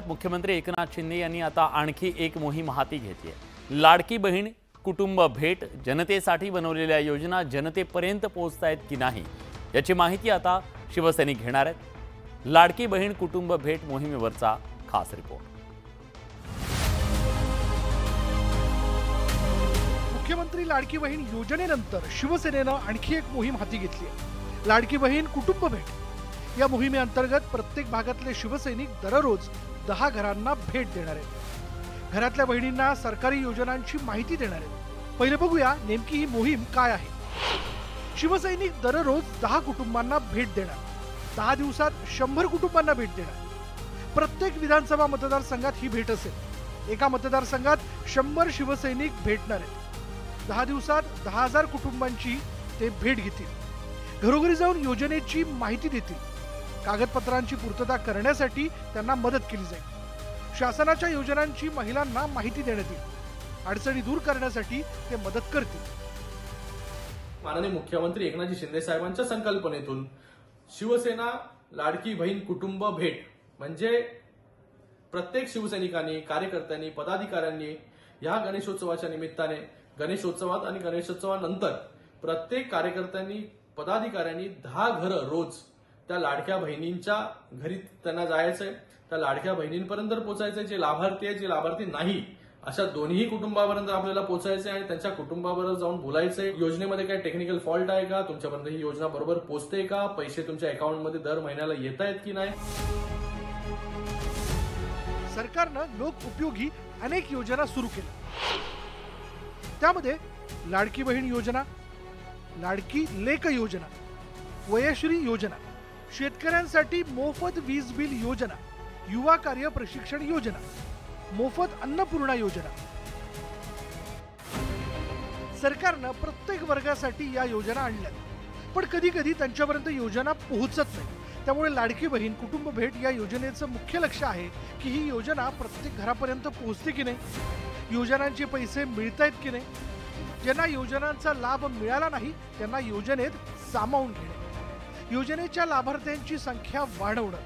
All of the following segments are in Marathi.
मुख्यमंत्री एकनाथ शिंदे यांनी आता आणखी एक मोहीम हाती घेतली आहे। लाडकी बहीण कुटुंब भेट जनतेसाठी बनवलेल्या योजना जनतेपर्यंत पोहोचतायत की नाही याची माहिती आता शिवसैनिक घेणार आहेत। लाडकी बहीण कुटुंब भेट मोहिमेवरचा खास रिपोर्ट। मुख्यमंत्री लाडकी बहीण योजनेनंतर शिवसेनेनं आणखी एक मोहीम हाती घेतली आहे। लाडकी बहीण कुटुंब भेट या मोहिमेअंतर्गत प्रत्येक भागातले शिवसैनिक दररोज 10 घरांना भेट देणार आहेत। घरातल्या बहिणींना सरकारी योजनांची माहिती देणार आहेत। पहिले बघूया नेमकी ही मोहीम काय आहे। शिवसैनिक दररोज 10 कुटुंबांना भेट देणार। 10 दिवसात 100 कुटुंबांना भेट देणार। प्रत्येक विधानसभा मतदारसंघात ही भेट असेल। एका मतदारसंघात 100 शिवसैनिक भेटणार आहेत। 10 दिवसात 10,000 कुटुंबांची ते भेट घेतील। घरोघरी जाऊन योजनेची माहिती देतील। कागदपत्रांची पूर्तता करण्यासाठी त्यांना मदत केली जाईल। शासनाच्या योजनांची महिलांना माहिती देण्यात येईल। अडचणी दूर करण्यासाठी ते मदत करतील। माननीय मुख्यमंत्री एकनाथ शिंदे साहेबांच्या संकल्पनेतून शिवसेना लाडकी बहीण कुटुंब भेट म्हणजे प्रत्येक शिवसैनिकांनी, कार्यकर्त्यांनी, पदाधिकाऱ्यांनी या गणेशोत्सवाच्या निमित्ताने गणेशोत्सवात आणि गणेशोत्सवानंतर प्रत्येक कार्यकर्त्यांनी, पदाधिकाऱ्यांनी 10 घरं रोज त्या लाडक्या बहिणींच्या घरी त्यांना जायचंय। त्या लाडक्या बहिणींपर्यंत पोहोचायचंय। जे लाभार्थी आहेत, जे लाभार्थी नाही अशा दोन्ही कुटुंबापर्यंत आपल्याला पोहोचायचंय आणि त्यांच्या कुटुंबाबरोबर जाऊन बोलायचंय। योजनेमध्ये काही टेक्निकल फॉल्ट आहे का, तुमच्यापर्यंत ही योजना बरोबर पोहोचते का, पैसे तुमच्या अकाउंटमध्ये दर महिन्याला येत आहेत की नाही। सरकारनं लोक उपयोगी अनेक योजना सुरू केल्या। त्यामध्ये लाडकी बहीण योजना, लाडकी लेक योजना, वयश्री योजना, शेतकऱ्यांसाठी मोफत वीज बिल योजना, युवा कार्य प्रशिक्षण योजना, मोफत अन्नपूर्णा योजना। सरकारनं प्रत्येक वर्गासाठी या योजना आणल्या, पण कधी कधी त्यांच्यापर्यंत योजना पोहोचत नाही। त्यामुळे लाडकी बहीण कुटुंब भेट या योजनेचं मुख्य लक्ष आहे की ही योजना प्रत्येक घरापर्यंत पोहोचते की नाही, योजनांचे पैसे मिळतायत की नाही, ज्यांना योजनांचा लाभ मिळाला नाही त्यांना योजनेत सामावून घेणे, योजनेच्या लाभार्थ्यांची संख्या वाढवणं।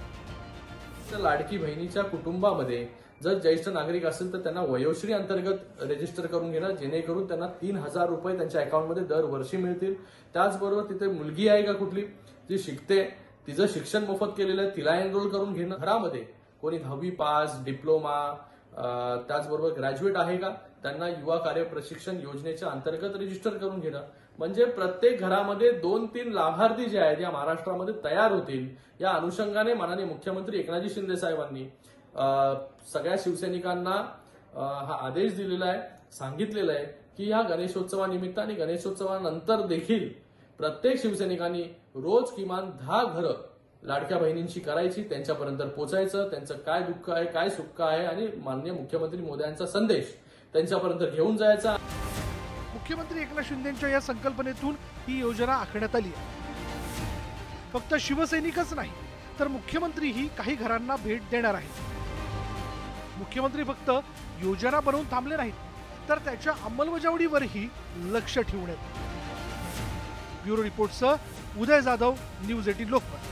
लाडकी बहिणीच्या कुटुंबामध्ये जर ज्येष्ठ नागरिक असेल तर त्यांना वयोश्री अंतर्गत रजिस्टर करून घेणं, जेणेकरून त्यांना 3,000 रुपये त्यांच्या अकाउंटमध्ये दरवर्षी मिळतील। त्याचबरोबर तिथे मुलगी आहे का कुठली जी शिकते, तिचं शिक्षण मोफत केलेलं आहे, तिला एनरोल करून घेणं। घरामध्ये कोणी 10वी पास, डिप्लोमा, त्याचबरोबर ग्रॅज्युएट आहे का, त्यांना युवा कार्य प्रशिक्षण योजनेच्या अंतर्गत रजिस्टर करून घेणं। म्हणजे प्रत्येक घरामध्ये 2-3 लाभार्थी जे आहेत या महाराष्ट्रामध्ये तयार होतील। या अनुषंगाने माननीय मुख्यमंत्री एकनाथ शिंदे साहेबांनी सगळ्या शिवसैनिकांना हा आदेश दिलेला आहे, सांगितलेलं आहे की या गणेशोत्सवानिमित्त आणि गणेशोत्सवानंतर देखील प्रत्येक शिवसैनिकांनी रोज किमान 10 घरं लाडक्या बहिणींची करायची, त्यांच्यापर्यंत पोहोचायचं, त्यांचं काय दुःख आहे, काय सुख आहे आणि माननीय मुख्यमंत्री मोदयांचा संदेश त्यांच्यापर्यंत घेऊन जायचा। मुख्यमंत्री एकनाथ शिंदेंच्या या संकल्पनेतून ही योजना आखण्यात आली आहे। फक्त शिवसैनिकच नाही तर मुख्यमंत्रीही काही घरांना भेट देणार आहेत। मुख्यमंत्री फक्त योजना बनवून थांबले नाहीत तर त्याच्या अंमलबजावणीवरही लक्ष ठेवण्यात। ब्युरो रिपोर्टसह उदय जाधव, न्यूज 18 लोकमत।